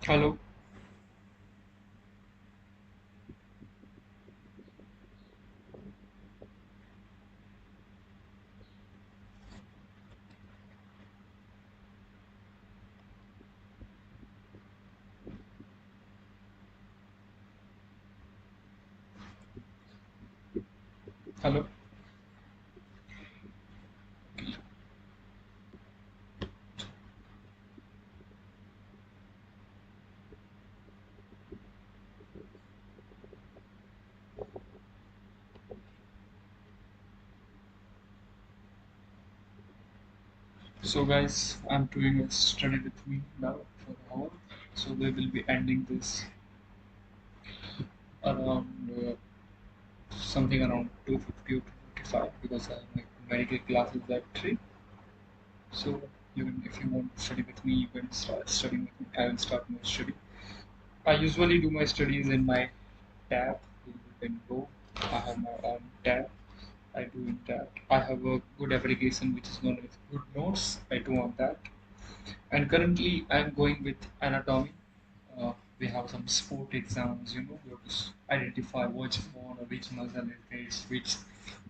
Hello, hello. So, guys, I'm doing a study with me now for an hour. So, we will be ending this around something around 2:50 or 2:55 because my medical class is at 3. So, if you want to study with me, you can start studying with me. I will start my study. I usually do my studies in my tab. You can go. I have my own tab. I do in that. I have a good application which is known as Good Notes. I do on that. And currently, I'm going with anatomy. We have some sport exams, you have to identify which bone or which muscle is this, which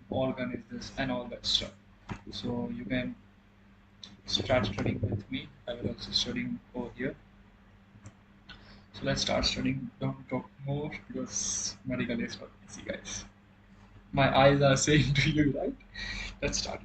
organ is this, and all that stuff. So you can start studying with me. I will also studying over here. So let's start studying. Don't talk more because medical is not easy, guys. My eyes are saying to you, right? Let's start.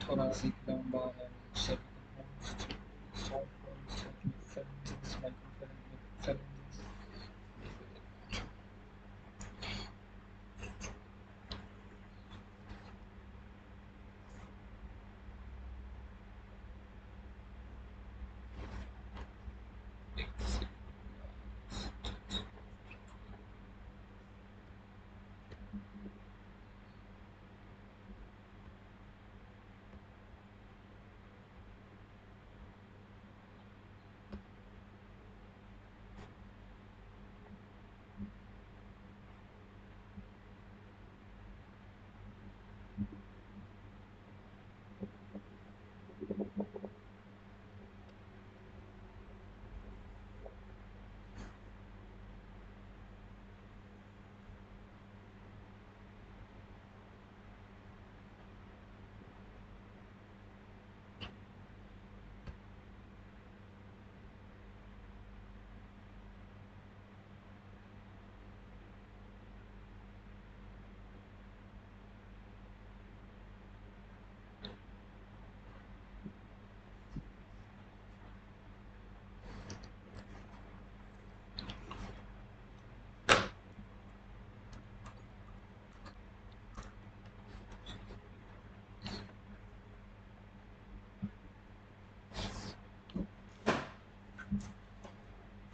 Thoracic, lumbar, and cervical bones, soft bones, certain phalanges, microphalanges.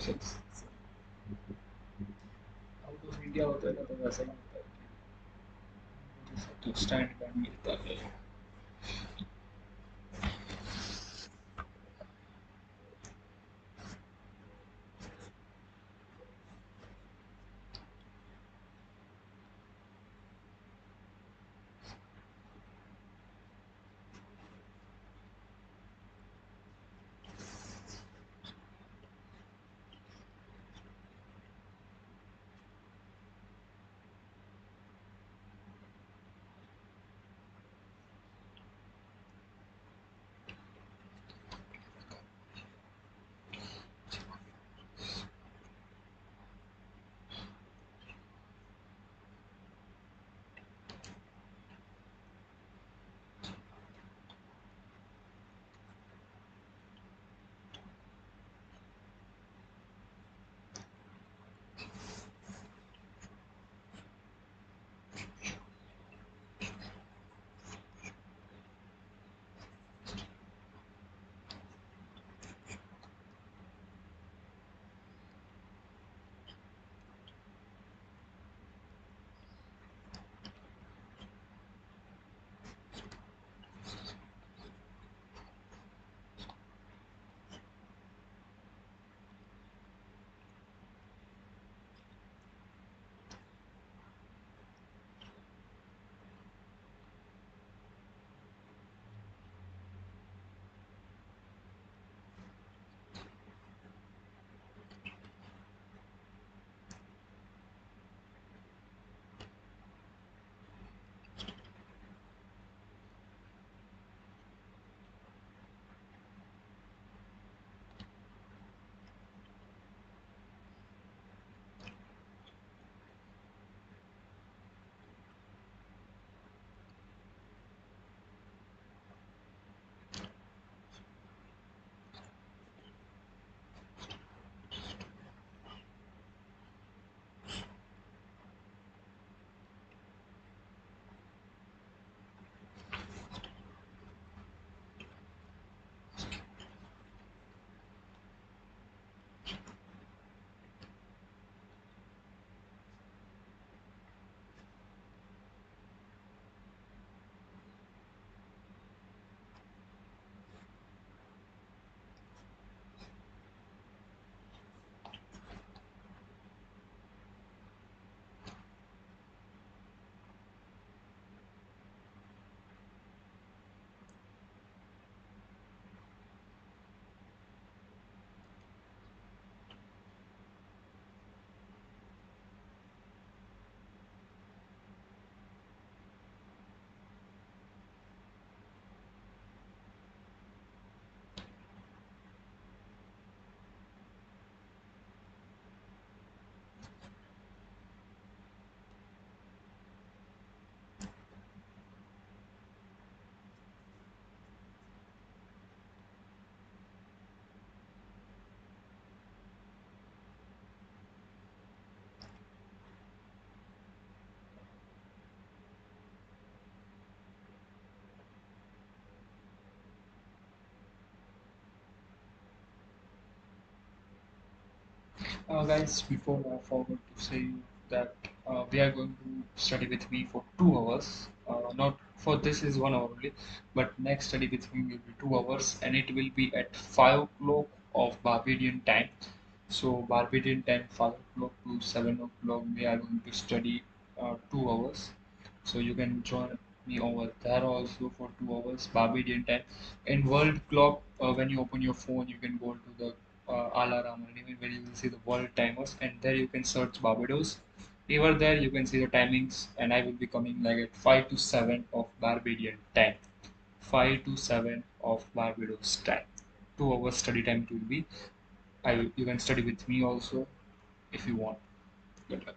hostels. Out of India होता है ना तो वैसा ही होता है कि जैसे तो स्टैंड कार्ड मिलता है. Guys, before I forgot to say that we are going to study with me for 2 hours. Not for this is 1 hour only, but next study with me will be 2 hours, and it will be at 5 o'clock of Barbadian time. So Barbadian time, 5 o'clock to 7 o'clock, we are going to study 2 hours. So you can join me over there also for 2 hours Barbadian time. In world clock, when you open your phone, you can go to the alarm, and even when you will see the world timers, and there you can search Barbados. Over there you can see the timings, and I will be coming like at 5 to 7 of Barbadian time. 5 to 7 of Barbados time. 2 hours study time it will be. You can study with me also if you want. Good luck.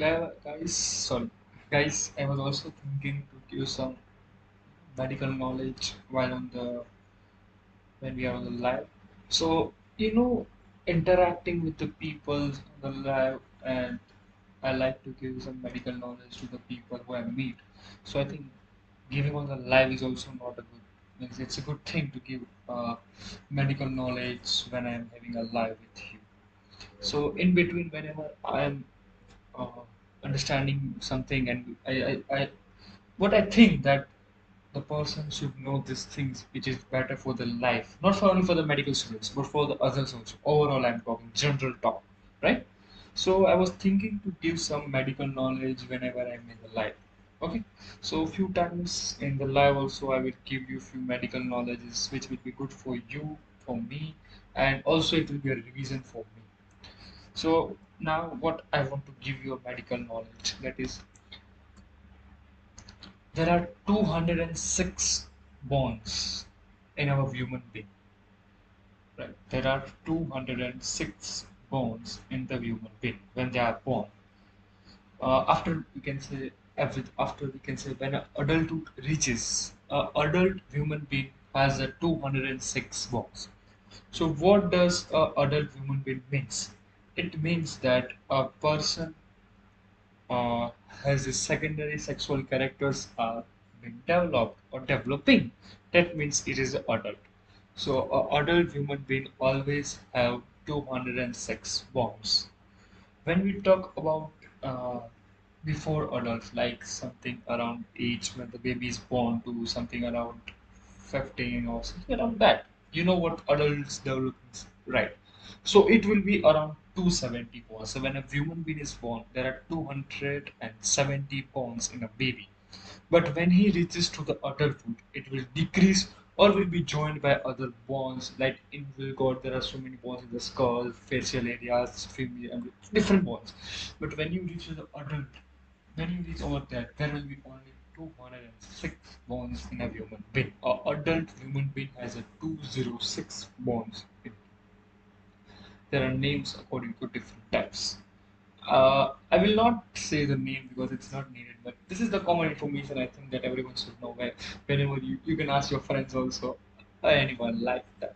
Sorry, guys. I was also thinking to give some medical knowledge while on the when we are on the live. So interacting with the people on the live, and I like to give some medical knowledge to the people who I meet. So I think giving on the live is also not a good. Means it's a good thing to give medical knowledge when I am having a live with you. So in between, whenever I am uh, understanding something, and what I think that the person should know these things which is better for the life, not for only for the medical students, but for the others also. Overall, I'm talking general talk, right? So I was thinking to give some medical knowledge whenever I'm in the live. Okay, so a few times in the live also I will give you few medical knowledges which will be good for you, for me, and also it will be a revision for me. So now what I want to give you a medical knowledge, that is there are 206 bonds in our human being. Right? There are 206 bones in the human being when they are born. After we can say after we can say when adulthood reaches, adult human being has a 206 bones. So what does adult human being means? It means that a person has the secondary sexual characters are being developed or developing. That means it is an adult. So adult human being always have 206 bonds. When we talk about uh, before adults, like something around age when the baby is born to something around 15 or something around that, you know what adults develop is, right? So it will be around 270 bonds. So when a human being is born, there are 270 bonds in a baby. But when he reaches to the adulthood, it will decrease or will be joined by other bonds. Like in Wilcott, there are so many bonds in the skull, facial areas, femur, and different bonds. But when you reach to the adult, when you reach over there, there will be only 206 bonds in a human being. A adult human being has a 206 bonds. There are names according to different types. I will not say the name because it's not needed, but this is the common information I think that everyone should know. Whenever you can ask your friends also, anyone like that.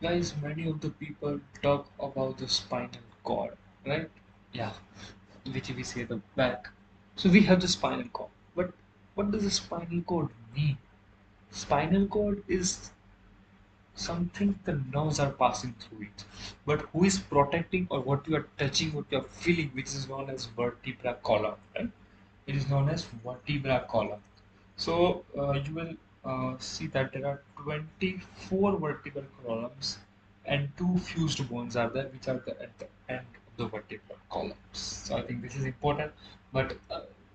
Guys, many of the people talk about the spinal cord, right? Yeah, which we say the back. So we have the spinal cord. But what does the spinal cord mean? Spinal cord is something the nerves are passing through it. But who is protecting or what you are touching, what you are feeling, which is known as vertebra column, right? It is known as vertebra column. So you will see that there are 24 vertebral columns and two fused bones are there, which are at the end of the vertebral columns. So I think this is important, but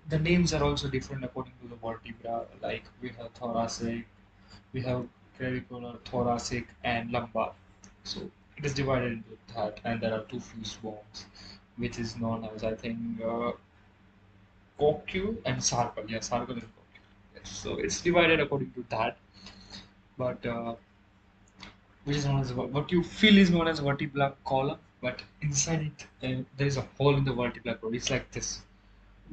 the names are also different according to the vertebra. Like we have thoracic, we have clavicular, thoracic, and lumbar. So it is divided into that, and there are two fused bones, which is known as I think Kokyu and Sarkal. Yeah, Sarkal and Kokyu. Yes. So it's divided according to that, but which is known as what you feel is known as vertebral column, but inside it there is a hole in the vertebral column. It's like this.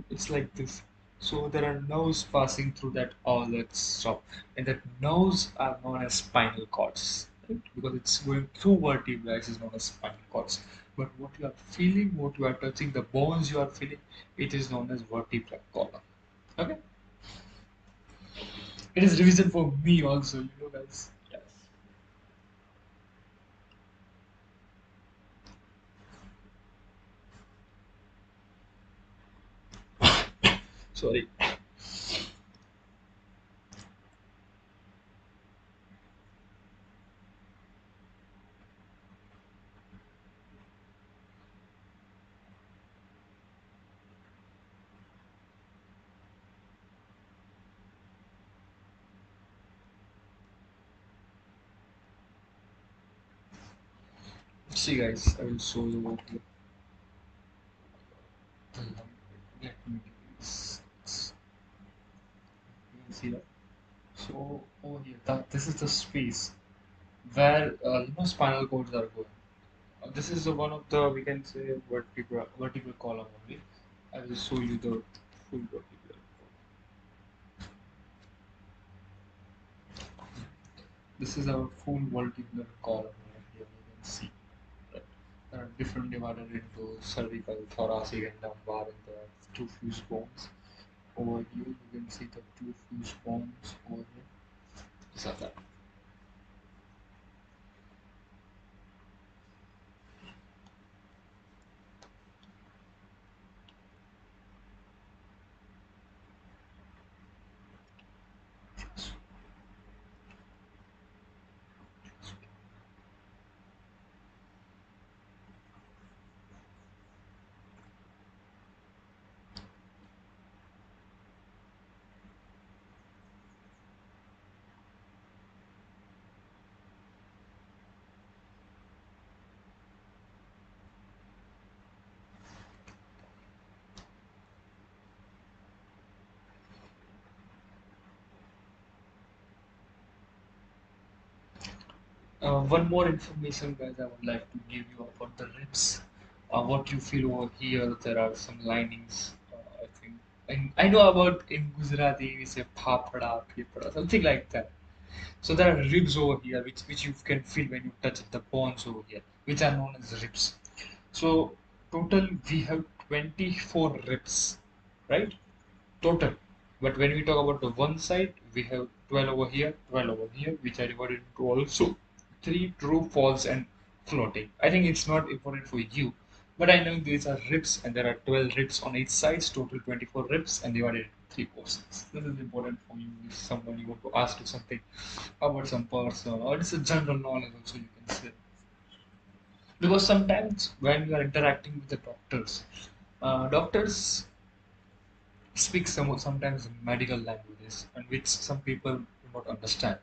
It's like this. So there are nerves passing through that all that stuff, and that nerves are known as spinal cords, right? Because it's going through vertebrae is known as spinal cords. But what you are feeling, what you are touching, the bones you are feeling, it is known as vertebral column. Okay, it is revision for me also, guys. Yes. Sorry. See, guys, I will show you what let me do this. You can see that. So over here, this is the space where spinal cords are going. This is the one of the we can say vertebral column only. I will show you the full vertebral. This is our full vertebral column over here. You can see that there are different divided into cervical, thoracic, and lumbar in the two fused bones. Over here, you can see the two fused bones over here. These are that. One more information, guys, I would like to give you about the ribs. What you feel over here, there are some linings. I think, and I know about in Gujarati we say papada, pipada, something like that. So there are ribs over here, which you can feel when you touch the bones over here, which are known as ribs. So total we have 24 ribs, right? Total. But when we talk about the one side, we have 12 over here, 12 over here, which are divided into also three true, false, and floating. I think it's not important for you, but I know these are ribs and there are 12 ribs on each side, total 24 ribs, and divided into three portions. This is important for you if someone you want to ask you something about some person, or it's a general knowledge also you can say. Because sometimes when you are interacting with the doctors, doctors speak sometimes medical languages and which some people do not understand.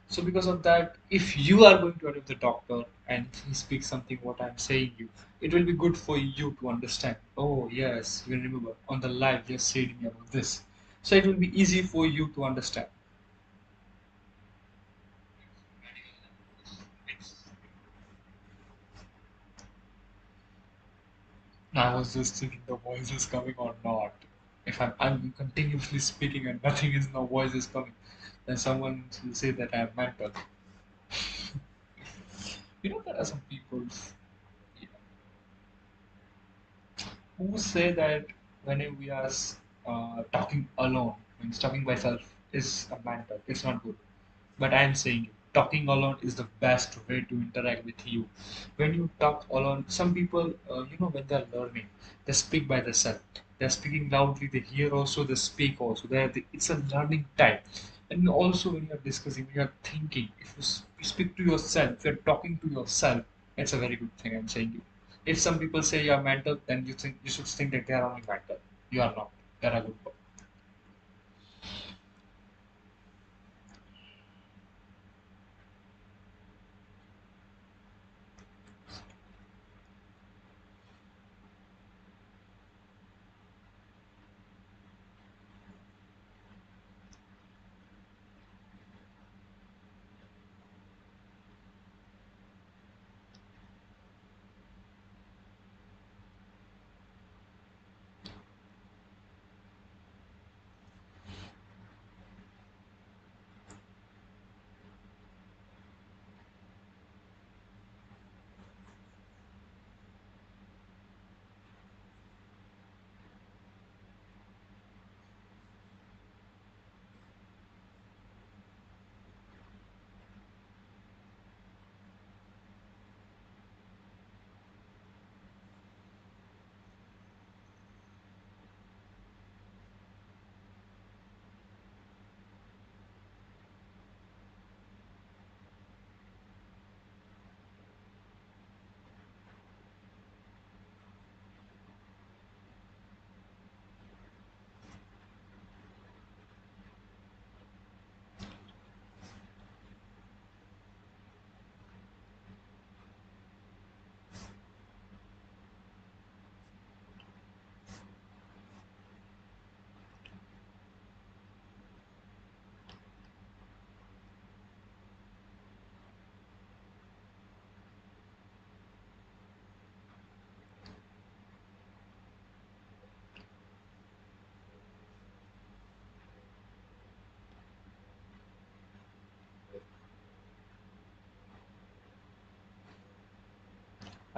So because of that, if you are going to the doctor and he speaks something what I'm saying you, it will be good for you to understand. Oh yes, you remember on the live you said me about this. So it will be easy for you to understand. I was just thinking the voice is coming or not. If I'm continuously speaking and nothing is no voice is coming, then someone will say that I'm mental. There are some people who say that when we are talking alone, means talking by self is a mental, it's not good. But I am saying talking alone is the best way to interact with you. When you talk alone, some people, when they're learning, they speak by themselves. They're speaking loudly, they hear also, they speak also. It's a learning time. And also, when you're discussing, when you're thinking, if you speak to yourself, if you're talking to yourself, it's a very good thing. I'm saying you. If some people say you're mental, then you should think that they are only mental. You are not. They're a good person.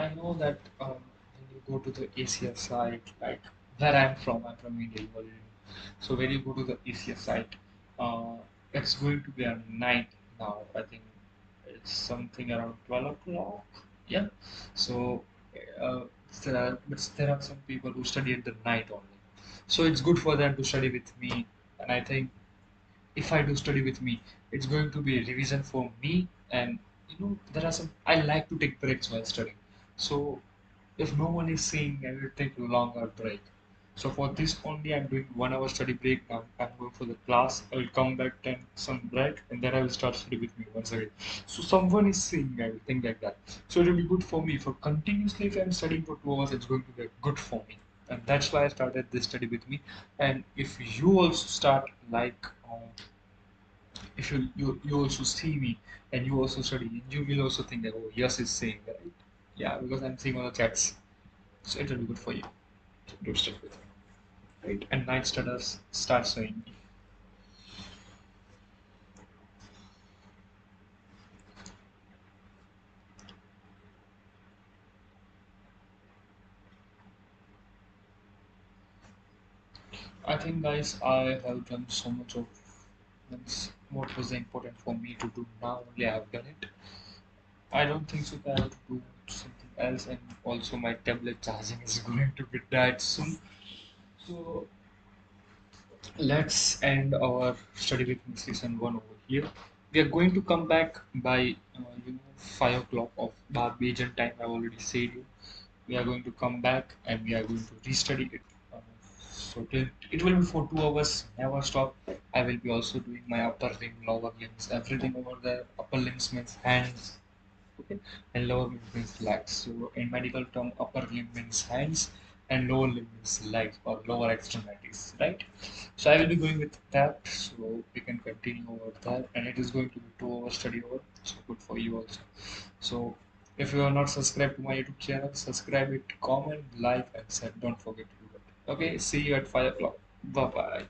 I know that when you go to the ACS site, like where I'm from India, you already know. So when you go to the ACS site, uh, it's going to be at night now. I think it's something around 12 o'clock. Yeah. So uh, there are some people who study at the night only. So it's good for them to study with me, and I think if I do study with me, it's going to be a revision for me. And there are some I like to take breaks while studying. So if no one is seeing, I will take a longer break. So for this only, I'm doing 1 hour study break now. I'm going for the class. I will come back, then some break, and then I will start study with me once again. So someone is seeing, I will think like that. So it will be good for me. For continuously, if I'm studying for 2 hours, it's going to be good for me. And that's why I started this study with me. And if you also start like if you also see me and you also study, you will also think that oh yes is saying that, right? Yeah, because I'm seeing on the chats, so it will be good for you to do stuff with me, right? And night stutters start saying, I think guys, I have done so much of what was important for me to do now. Only I have done it. I don't think so that I have to do something else, and also my tablet charging is going to be dead soon. So let's end our study with me season one over here. We are going to come back by 5 o'clock of Barbadian time. I've already said you. We are going to come back and we are going to restudy it. It will be for 2 hours. Never stop. I will be also doing my upper limb, lower limbs, everything over there. Upper limbs means hands, okay, and lower limb means legs. So in medical term, upper limb means hands and lower limb means legs or lower extremities, right? So I will be going with that. So we can continue over there, and it is going to be 2 hours study over. So good for you also. So if you are not subscribed to my YouTube channel, subscribe it, comment, like, and share. Don't forget to do it. Okay, see you at 5 o'clock. Bye bye.